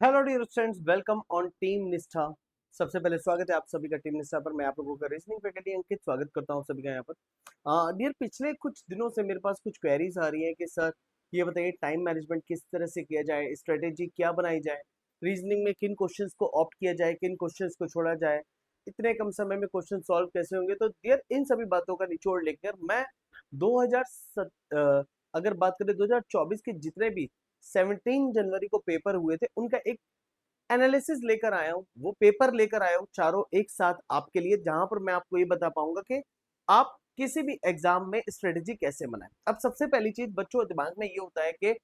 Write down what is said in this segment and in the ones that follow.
Hello dear students, welcome on team Nishtha. सबसे पहले स्वागत है आप सभी का टीम निष्ठा पर। मैं आप लोगों का रीजनिंग फैकल्टी अंकित स्वागत करता हूं सभी का यहाँ पर। डियर, पिछले कुछ दिनों से मेरे पास कुछ क्वेरीज आ रही है कि सर ये बताइए टाइम मैनेजमेंट किस तरह से किया जाए, स्ट्रेटेजी क्या बनाई जाए, रीजनिंग में किन क्वेश्चंस को ऑप्ट किया जाए, किन क्वेश्चंस को छोड़ा जाए, इतने कम समय में क्वेश्चन सॉल्व कैसे होंगे। तो डियर, इन सभी बातों का निचोड़ लेकर मैं 2000 अगर बात करें 2024 के जितने भी 17 जनवरी को पेपर हुए थे उनका एक एनालिसिस लेकर आया हूं, वो पेपर लेकर आया हूं चारों एक साथ आपके लिए, जहां पर मैं आपको ये बता पाऊंगा कि आप किसी भी एग्जाम में स्ट्रेटेजी कैसे बनाएं। अब सबसे पहली चीज बच्चों के दिमाग में ये होता है कि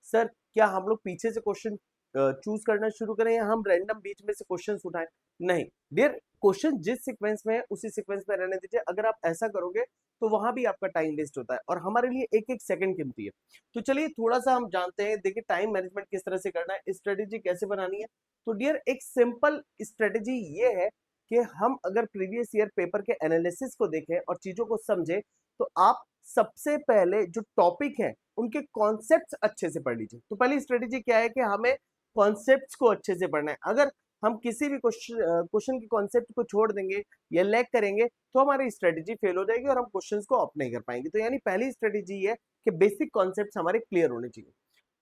सर क्या हम लोग पीछे से क्वेश्चन चूज करना शुरू करें या हम रैंडम बीच में से क्वेश्चन उठाएं। नहीं डियर, क्वेश्चन जिस सीक्वेंस में है उसी सीक्वेंस में रहने दीजिए। अगर आप ऐसा करोगे तो वहां भी आपका टाइम वेस्ट होता है और हमारे लिए एक एक सेकंड कीमती है। तो चलिए थोड़ा सा हम जानते हैं, देखिए टाइम मैनेजमेंट किस तरह से करना है, स्ट्रेटेजी कैसे बनानी है। तो डियर, एक सिंपल स्ट्रेटेजी ये है कि हम अगर प्रीवियस ईयर पेपर के एनालिसिस को देखें और चीजों को समझें, तो आप सबसे पहले जो टॉपिक है उनके कॉन्सेप्ट्स अच्छे से पढ़ लीजिए। तो पहली स्ट्रेटेजी क्या है कि हमें कॉन्सेप्ट्स को अच्छे से पढ़ना है। अगर हम किसी भी क्वेश्चन के कॉन्सेप्ट को छोड़ देंगे या लैग करेंगे तो हमारी स्ट्रेटेजी फेल हो जाएगी और हम क्वेश्चंस को ऑप्ट नहीं कर पाएंगे। तो यानी पहली स्ट्रेटेजी है कि बेसिक कॉन्सेप्ट्स हमारे क्लियर होने चाहिए।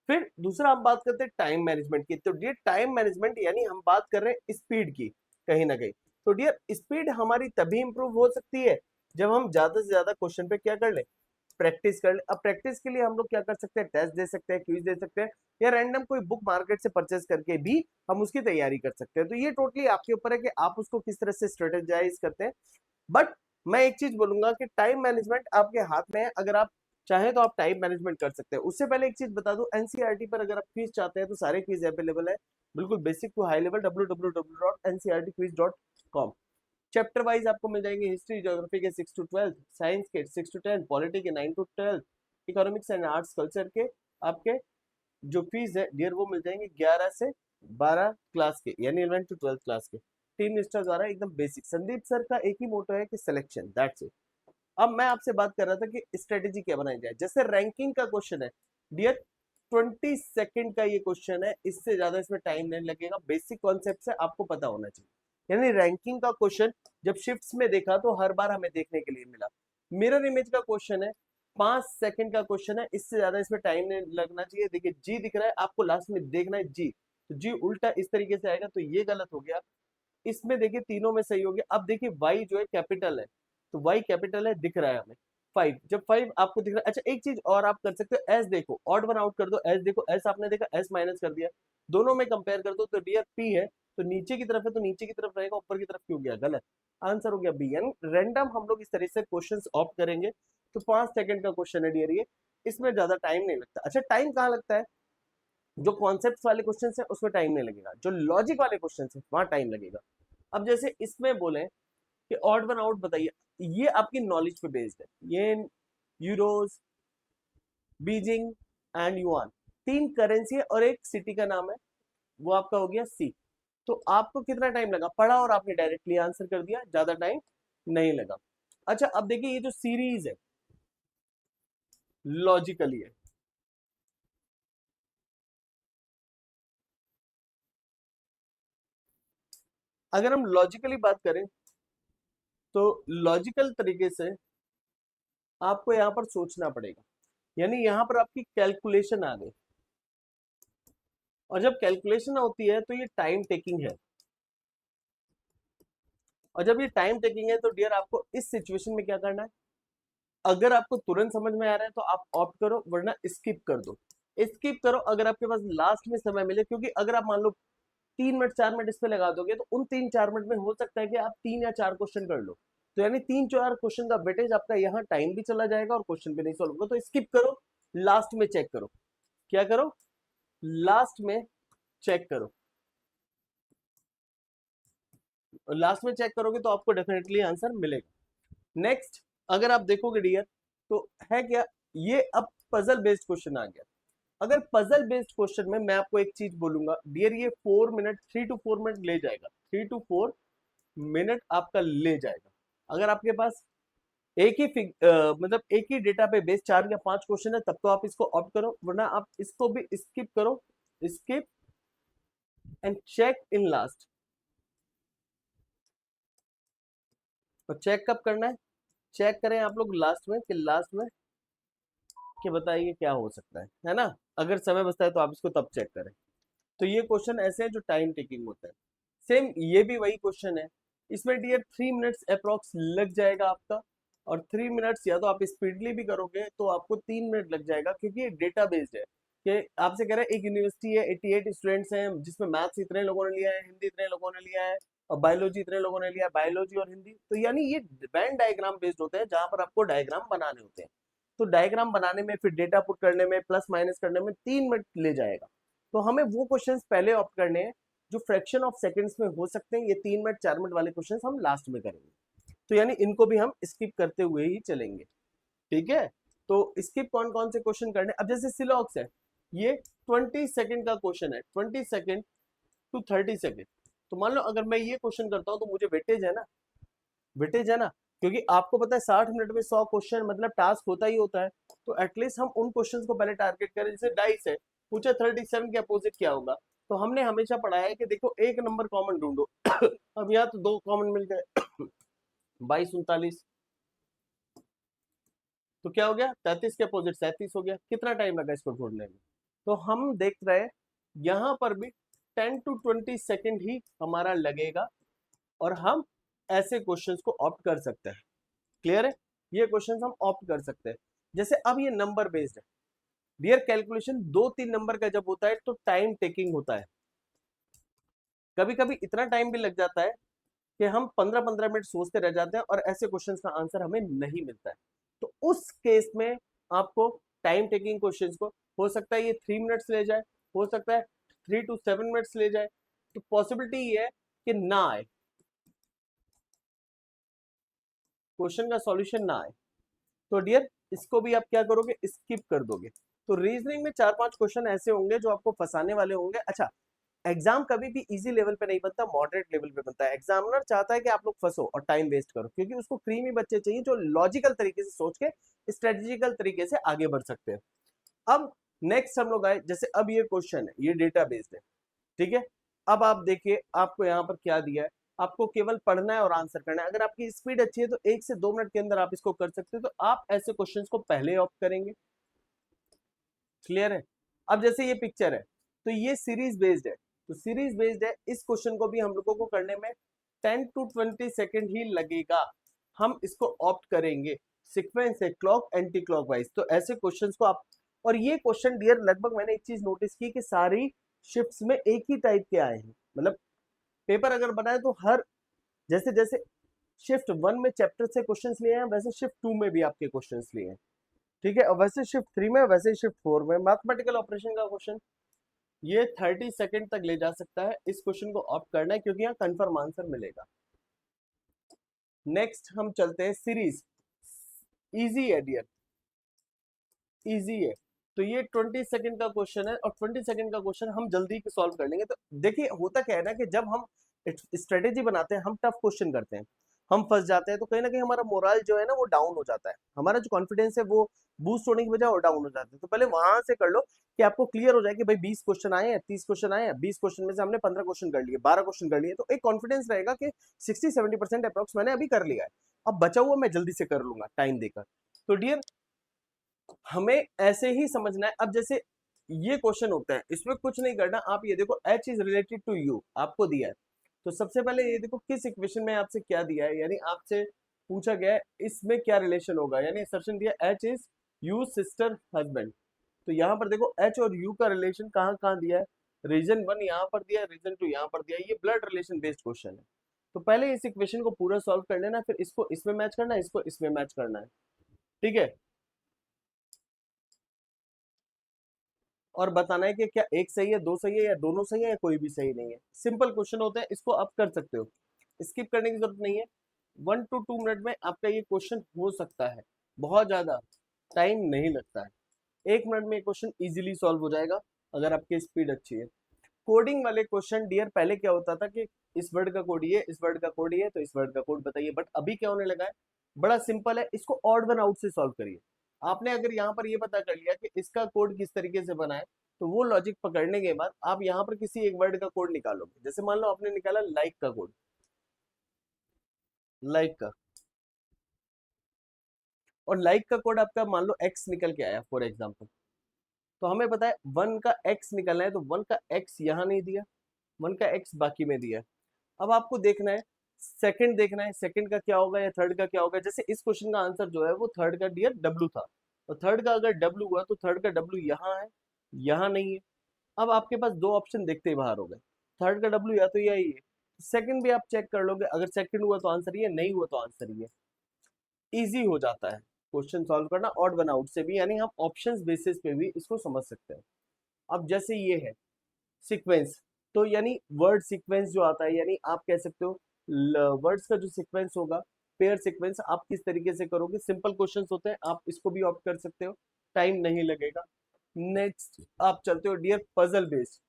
फिर दूसरा हम बात करते हैं टाइम मैनेजमेंट की। तो डियर, टाइम मैनेजमेंट यानी हम बात कर रहे हैं स्पीड की, कहीं ना कहीं। तो डियर, स्पीड हमारी तभी इंप्रूव हो सकती है जब हम ज्यादा से ज्यादा क्वेश्चन पे क्या कर ले, प्रैक्टिस कर ले। अब प्रैक्टिस के लिए हम लोग क्या कर सकते हैं, टेस्ट दे सकते हैं, क्विज दे सकते हैं, या रैंडम कोई बुक मार्केट से परचेज करके भी हम उसकी तैयारी कर सकते हैं। तो ये टोटली आपके ऊपर है कि आप उसको किस तरह से स्ट्रेटेजाइज करते हैं। बट मैं एक चीज बोलूंगा कि टाइम मैनेजमेंट आपके हाथ में है। अगर आप चाहे तो आप टाइम मैनेजमेंट कर सकते हैं। उससे पहले एक चीज बता दूं, एनसीईआरटी पर अगर आप क्विज चाहते हैं तो सारे क्विज अवेलेबल है, बिल्कुल basic to high level, www.ncrtquiz.com। Chapter wise आपको मिल जाएंगे, हिस्ट्री ज्योग्राफी के 6 to 12, साइंस के 6 to 10, पॉलिटी के 9 to 12, economics and arts culture के आपके जो फीस है डियर वो मिल जाएंगे 11 से 12 क्लास के, यानी 11 to 12 क्लास के। टीम निष्ठा द्वारा एकदम बेसिक। संदीप सर का एक ही मोटो है कि सिलेक्शन, दैट्स इट। अब मैं आपसे बात कर रहा था कि स्ट्रेटेजी क्या बनाई जाए। जैसे रैंकिंग का क्वेश्चन है डियर, 20 सेकेंड का ये क्वेश्चन है, इससे ज्यादा इसमें टाइम नहीं लगेगा। बेसिक कॉन्सेप्ट से आपको पता होना चाहिए। यानी रैंकिंग का क्वेश्चन जब शिफ्ट्स में देखा तो हर बार हमें देखने के लिए मिला। मिरर इमेज का क्वेश्चन है, 5 सेकंड का क्वेश्चन है, इससे ज्यादा इसमें टाइम नहीं लगना चाहिए। देखिए जी दिख रहा है आपको, लास्ट में देखना है जी, तो जी उल्टा इस तरीके से आएगा, तो ये गलत हो गया। इसमें देखिए तीनों में सही हो गया। अब देखिए वाई जो है कैपिटल है, तो वाई कैपिटल है, दिख रहा है हमें 5। जब 5 आपको दिख रहा है, अच्छा एक चीज और आप कर सकते हो, एस देखो, ऑड वन आउट कर दो, एस देखो, एस आपने देखा, एस माइनस कर दिया, दोनों में कंपेयर कर दो तो डियर पी है, तो नीचे की तरफ है तो नीचे की तरफ रहेगा, ऊपर की तरफ क्यों गया, गलत। आंसर हो गया बी। यानी रैंडम हम लोग इस तरह से क्वेश्चंस ऑप्ट करेंगे। तो 5 सेकंड का क्वेश्चन है डियर ये, इसमें ज्यादा टाइम नहीं लगता। अच्छा टाइम कहाँ लगता है, जो कॉन्सेप्ट वाले क्वेश्चन है उसमें टाइम नहीं लगेगा, जो लॉजिक वाले क्वेश्चन है वहां टाइम लगेगा। अब जैसे इसमें बोले कि ऑड वन आउट बताइए, ये आपकी नॉलेज पे बेस्ड है। ये euros, Beijing and yuan, 3 currency है और एक सिटी का नाम है, वो आपका हो गया सी। तो आपको कितना टाइम लगा, पढ़ा और आपने डायरेक्टली आंसर कर दिया, ज्यादा टाइम नहीं लगा। अच्छा अब देखिए ये जो सीरीज है लॉजिकली है। अगर हम लॉजिकली बात करें तो लॉजिकल तरीके से आपको यहां पर सोचना पड़ेगा, यानी यहां पर आपकी कैलकुलेशन आ गई। और जब कैलकुलेशन होती है तो ये टाइम टेकिंग है, और जब ये टाइम टेकिंग है तो डियर आपको इस सिचुएशन में क्या करना है, अगर आपको तुरंत समझ में आ रहा है तो आप ऑप्ट करो, वरना स्किप कर दो। स्किप करो अगर आपके पास लास्ट में समय मिले, क्योंकि अगर आप मान लो 3 मिनट 4 मिनट इस पे लगा दोगे तो उन 3 4 मिनट में हो सकता है कि आप 3 या 4 क्वेश्चन कर लो। तो यानी 3 4 क्वेश्चन का वेटेज आपका यहाँ टाइम भी चला जाएगा और क्वेश्चन भी नहीं सॉल्व होगा। तो स्किप करो, लास्ट में चेक करो। क्या करो, लास्ट में चेक करो। लास्ट में चेक करोगे तो आपको डेफिनेटली आंसर मिलेगा। नेक्स्ट अगर आप देखोगे डियर, तो है क्या, ये अब पजल बेस्ड क्वेश्चन आ गया। अगर पजल बेस्ड क्वेश्चन में मैं आपको एक चीज बोलूंगा डियर, ये 4 मिनट 3 to 4 मिनट ले जाएगा, 3 to 4 मिनट आपका ले जाएगा। अगर आपके पास एक ही मतलब एक ही डेटा पे बेस्ड 4 या 5 क्वेश्चन है तब तो आप इसको ऑप्ट करो, वरना आप इसको भी स्किप करो। Skip and check in last. और चेक कब करना है? चेक करें आप लोग लास्ट में, कि लास्ट में कि बताइए क्या हो सकता है ना? अगर समय बचता है तो आप इसको तब चेक करें। तो ये क्वेश्चन ऐसे हैं जो टाइम टेकिंग होता है। सेम ये भी वही क्वेश्चन है। इसमें डियर 3 मिनट्स अप्रोक्स लग जाएगा आपका। और 3 मिनट्स या तो आप स्पीडली भी करोगे तो आपको 3 मिनट लग जाएगा, क्योंकि ये डेटा बेस्ड है। कि आपसे कह रहे हैं एक यूनिवर्सिटी है, 88 स्टूडेंट्स हैं, जिसमें मैथ्स इतने लोगों ने लिया है, हिंदी इतने लोगों ने लिया है, और बायोलॉजी इतने लोगों ने लिया है, बायोलॉजी और हिंदी। तो यानी ये वेन डायग्राम बेस्ड होते हैं, जहां पर आपको डायग्राम बनाने होते हैं। तो डायग्राम बनाने में, फिर डेटा पुट करने में, प्लस माइनस करने में 3 मिनट ले जाएगा। तो हमें वो क्वेश्चंस पहले ऑप्ट करने हैं जो फ्रैक्शन ऑफ सेकंड्स में हो सकते हैं। ये 3 मिनट 4 मिनट वाले क्वेश्चंस हम लास्ट में करेंगे। तो यानी इनको भी हम स्किप करते हुए ही चलेंगे। ठीक है? तो स्किप कौन कौन से क्वेश्चन करने? अब जैसे सिलॉक्स है, ये 20 सेकंड का क्वेश्चन है, 20 सेकंड टू 30 सेकंड। तो मान लो अगर मैं ये क्वेश्चन करता हूं तो मुझे वेटेज है ना, वेटेज है ना, क्योंकि आपको पता है 60 मिनट में 100 क्वेश्चन मतलब टास्क होता ही होता है। तो एटलीस्ट हम उन क्वेश्चंस को पहले टारगेट करें। जैसे डाइस है, पूछा 37 के अपोजिट क्या होगा। तो हमने हमेशा पढ़ा है कि देखो एक नंबर कॉमन ढूंढो। अब यहाँ तो दो कॉमन मिल गए। 22 39, तो क्या हो गया? 33 के अपोजिट 37 हो गया। कितना टाइम लगा इसको ढूंढने में? तो हम देख रहे हैं यहाँ पर भी 10 to 20 सेकंड ही हमारा लगेगा, और हम ऐसे क्वेश्चंस को ऑप्ट कर सकते हैं। क्लियर है? ये क्वेश्चंस हम ऑप्ट कर सकते हैं। जैसे अब ये नंबर बेस्ड है डियर, कैलकुलेशन 2-3 नंबर का जब होता है तो टाइम टेकिंग होता है। कभी कभी इतना टाइम भी लग जाता है कि हम 15-15 मिनट सोचते रह जाते हैं और ऐसे क्वेश्चंस का आंसर हमें नहीं मिलता है। तो उस केस में आपको टाइम टेकिंग क्वेश्चंस को, हो सकता है ये 3 मिनट्स ले जाए, हो सकता है 3 to 7 मिनट्स ले जाए। तो पॉसिबिलिटी ये है कि ना आए, क्वेश्चन का सॉल्यूशन ना आए। तो डियर इसको भी आप क्या करोगे? स्किप कर दोगे। तो रीजनिंग में 4-5 क्वेश्चन ऐसे होंगे जो आपको फंसाने वाले होंगे। अच्छा, एग्जाम कभी भी इजी लेवल पे नहीं बनता, मॉडरेट लेवल पे बनता है। एग्जामिनर चाहता है कि आप लोग फंसो और टाइम वेस्ट करो, क्योंकि उसको क्रीमी बच्चे चाहिए जो लॉजिकल तरीके से सोच के स्ट्रेटेजिकल तरीके से आगे बढ़ सकते हैं। अब नेक्स्ट हम लोग आए, जैसे अब ये क्वेश्चन है, ये डेटा बेस्ड है। ठीक है? अब आप देखिए आपको यहाँ पर क्या दिया है। आपको केवल पढ़ना है और आंसर करना है। अगर आपकी स्पीड अच्छी है तो 1 से 2 मिनट के अंदर आप इसको कर सकते हो। तो आप ऐसे क्वेश्चंस को पहले ऑप्ट करेंगे। क्लियर है? अब जैसे ये पिक्चर है, तो ये सीरीज बेस्ड है। तो सीरीज बेस्ड है, इस क्वेश्चन को भी हम लोगों को करने में 10 to 20 सेकंड ही लगेगा। हम इसको ऑप्ट करेंगे। सीक्वेंस है क्लॉक एंटी क्लॉकवाइज। तो ऐसे क्वेश्चंस को आप, और ये क्वेश्चन डियर लगभग मैंने एक चीज नोटिस की कि सारी शिफ्ट्स में एक ही टाइप के आए हैं। मतलब पेपर अगर बनाए तो हर, जैसे जैसे शिफ्ट 1 में चैप्टर से क्वेश्चंस लिए हैं, वैसे शिफ्ट 2 में भी आपके क्वेश्चंस लिए हैं। ठीक है? और वैसे शिफ्ट 3 में, वैसे शिफ्ट 4 में मैथमेटिकल ऑपरेशन का क्वेश्चन, ये 30 सेकंड तक ले जा सकता है। इस क्वेश्चन को ऑप्ट करना है क्योंकि यहाँ कंफर्म आंसर मिलेगा। नेक्स्ट हम चलते हैं सीरीज। इजी है डियर, इजी है। तो ये 20 सेकंड का क्वेश्चन है, और 20 सेकंड का क्वेश्चन हम जल्दी सॉल्व कर लेंगे। तो देखिए होता क्या है ना, कि जब हम स्ट्रेटेजी बनाते हैं, हम टफ क्वेश्चन करते हैं, हम फंस जाते हैं, तो कहीं ना कहीं हमारा मोरल जो है ना वो डाउन हो जाता है। हमारा जो कॉन्फिडेंस है वो बूस्ट होने की बजाय और डाउन हो जाता है। तो पहले वहां से कर लो कि आपको क्लियर हो जाए कि भाई 20 क्वेश्चन आए हैं, 30 क्वेश्चन आए हैं, 20 क्वेश्चन में से हमने 15 क्वेश्चन कर लिए, 12 क्वेश्चन कर लिए। तो एक कॉन्फिडेंस रहेगा कि 60-70% अप्रोक्स मैंने अभी कर लिया है, अब बचा हुआ मैं जल्दी से कर लूंगा टाइम देकर। तो डियर हमें ऐसे ही समझना है। अब जैसे ये क्वेश्चन होता है, इसमें कुछ नहीं करना। आप ये देखो h is related to u आपको दिया है। तो सबसे पहले ये देखो किस इक्वेशन में आपसे क्या दिया है, यानी आपसे पूछा गया है इसमें क्या रिलेशन होगा। यानी असर्शन दिया h is you sister husband. तो यहाँ पर देखो h और u का रिलेशन कहाँ कहाँ दिया है। रीजन 1 यहाँ पर दिया है, रीजन 2 यहाँ पर दिया है। ये ब्लड रिलेशन बेस्ड क्वेश्चन है। तो पहले इस इक्वेशन को पूरा सॉल्व कर लेना, फिर इसको इसमें मैच करना है, इसको इसमें मैच करना है। ठीक है? और बताना है कि क्या एक सही है, दो सही है, या दोनों सही है, या कोई भी सही नहीं है। सिंपल क्वेश्चन होता है, इसको आप कर सकते हो, स्किप करने की जरूरत नहीं है। 1 to 2 मिनट में आपका ये क्वेश्चन हो सकता है, बहुत ज्यादा टाइम नहीं लगता है। 1 मिनट में क्वेश्चन इजीली सॉल्व हो जाएगा अगर आपकी स्पीड अच्छी है। कोडिंग वाले क्वेश्चन डियर पहले क्या होता था कि इस वर्ड का कोड ये, इस वर्ड का कोड ये, तो इस वर्ड का कोड बताइए। बट अभी क्या होने लगा है, बड़ा सिंपल है, इसको ऑड वन आउट से सॉल्व करिए। आपने अगर यहाँ पर ये पता कर लिया कि इसका कोड किस तरीके से बना है, तो वो लॉजिक पकड़ने के बाद आप यहाँ पर किसी एक वर्ड का कोड निकालोगे। जैसे मान लो आपने निकाला लाइक का कोड, लाइक का, और लाइक का कोड आपका मान लो एक्स निकल के आया फॉर एग्जाम्पल। तो हमें पता है वन का एक्स निकलना है, तो वन का एक्स यहाँ नहीं दिया, वन का एक्स बाकी में दिया। अब आपको देखना है सेकंड, देखना है सेकंड का क्या होगा या थर्ड का क्या होगा। जैसे इस क्वेश्चन का आंसर जो है वो थर्ड का डियर डब्लू था, तो थर्ड का अगर डब्लू हुआ तो थर्ड का डब्लू यहाँ है, यहाँ नहीं है। अब आपके पास दो ऑप्शन देखते ही बाहर हो गए, थर्ड का डब्लू या तो यही है। सेकंड भी आप चेक कर लोगे, अगर सेकंड हुआ तो आंसर ये, नहीं हुआ तो आंसर ये। इजी हो जाता है क्वेश्चन सॉल्व करना ऑड वन आउट से भी, यानी हम ऑप्शंस बेसिस पे भी इसको समझ सकते हैं। अब जैसे ये है सीक्वेंस, तो यानी वर्ड सीक्वेंस जो आता है, यानी आप कह सकते हो वर्ड्स का जो सीक्वेंस होगा, पेयर सीक्वेंस, आप किस तरीके से करोगे। सिंपल क्वेश्चंस होते हैं, आप इसको भी ऑप्ट कर सकते हो, टाइम नहीं लगेगा। नेक्स्ट आप चलते हो डियर पजल बेस्ड।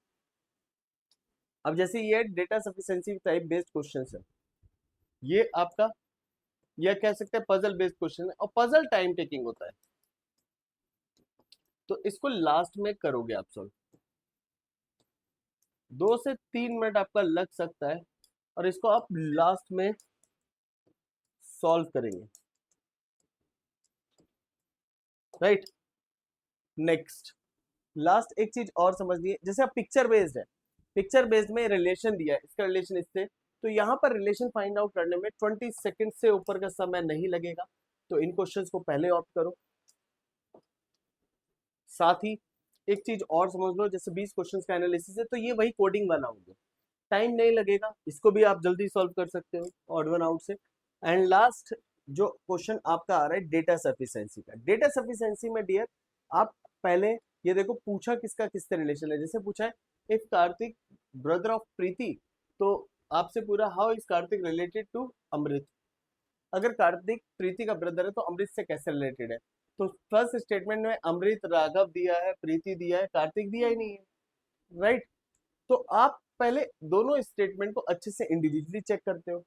अब जैसे ये data sufficiency type based question है, ये आपका यह कह सकते हैं पजल बेस्ड क्वेश्चन है, और पजल टाइम टेकिंग होता है, तो इसको लास्ट में करोगे आप सॉल्व। 2 से 3 मिनट आपका लग सकता है, और इसको आप लास्ट में सॉल्व करेंगे, राइट। नेक्स्ट लास्ट एक चीज और समझ लीजिए, जैसे आप पिक्चर बेस्ड है, पिक्चर बेस्ड में रिलेशन दिया है, इसका रिलेशन इससे, तो यहाँ पर रिलेशन फाइंड आउट करने में 20 सेकंड से ऊपर का समय नहीं लगेगा, तो इन क्वेश्चंस को पहले ऑप्ट करो। साथ ही एक चीज और समझ लो, जैसे 20 क्वेश्चंस का एनालिसिस है, तो ये वही कोडिंग वाला होगा, टाइम नहीं लगेगा, इसको भी आप जल्दी सॉल्व कर सकते हो ऑड वन आउट से। एंड लास्ट जो क्वेश्चन आपका आ रहा है डेटा सफिशिएंसी का, डेटा सफिशिएंसी में डियर आप पहले ये देखो पूछा किसका किससे रिलेशन है। जैसे पूछा है if Kartik brother of Preeti, तो आपसे पूरा how is Kartik related to Amrit. अगर कार्तिक प्रीति का ब्रदर है तो अमृत से कैसे रिलेटेड है। तो फर्स्ट स्टेटमेंट में अमृत राघव दिया है, प्रीति दिया है, कार्तिक दिया ही नहीं है, राइट। तो आप पहले दोनों स्टेटमेंट को अच्छे से इंडिविजुअली चेक करते हो,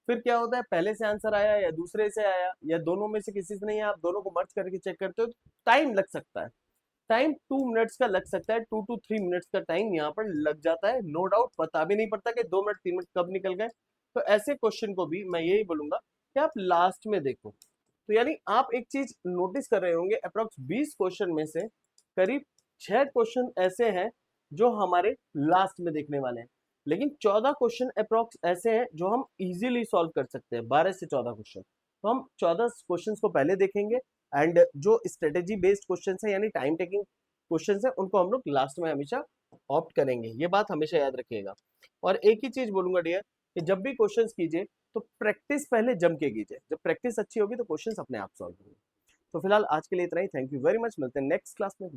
फिर क्या होता है पहले से आंसर आया या दूसरे से आया या दोनों में से किसी से नहीं है, आप दोनों को मर्ज करके चेक करते हो, तो टाइम लग सकता है, टाइम 2 मिनट्स का लग सकता है, 2 to 3 मिनट्स का टाइम यहाँ पर लग जाता है, नो डाउट। पता भी नहीं पड़ता कि 2 मिनट 3 मिनट कब निकल गए। तो ऐसे क्वेश्चन को भी मैं यही बोलूंगा कि आप लास्ट में देखो। तो यानी आप एक चीज नोटिस कर रहे होंगे, अप्रोक्स 20 क्वेश्चन में से करीब 6 क्वेश्चन ऐसे हैं जो हमारे लास्ट में देखने वाले हैं, लेकिन 14 क्वेश्चन अप्रोक्स ऐसे हैं जो हम इजीली सॉल्व कर सकते हैं, 12 से 14 क्वेश्चन। तो हम 14 क्वेश्चन को पहले देखेंगे, एंड जो स्ट्रेटेजी बेस्ड क्वेश्चन है यानी टाइम टेकिंग क्वेश्चन है उनको हम लोग लास्ट में हमेशा ऑप्ट करेंगे, ये बात हमेशा याद रखिएगा। और एक ही चीज बोलूंगा डियर कि जब भी क्वेश्चंस कीजिए तो प्रैक्टिस पहले जम के कीजिए, जब प्रैक्टिस अच्छी होगी तो क्वेश्चंस अपने आप सॉल्व होंगे। तो फिलहाल आज के लिए इतना ही, थैंक यू वेरी मच, मिलते हैं नेक्स्ट क्लास में।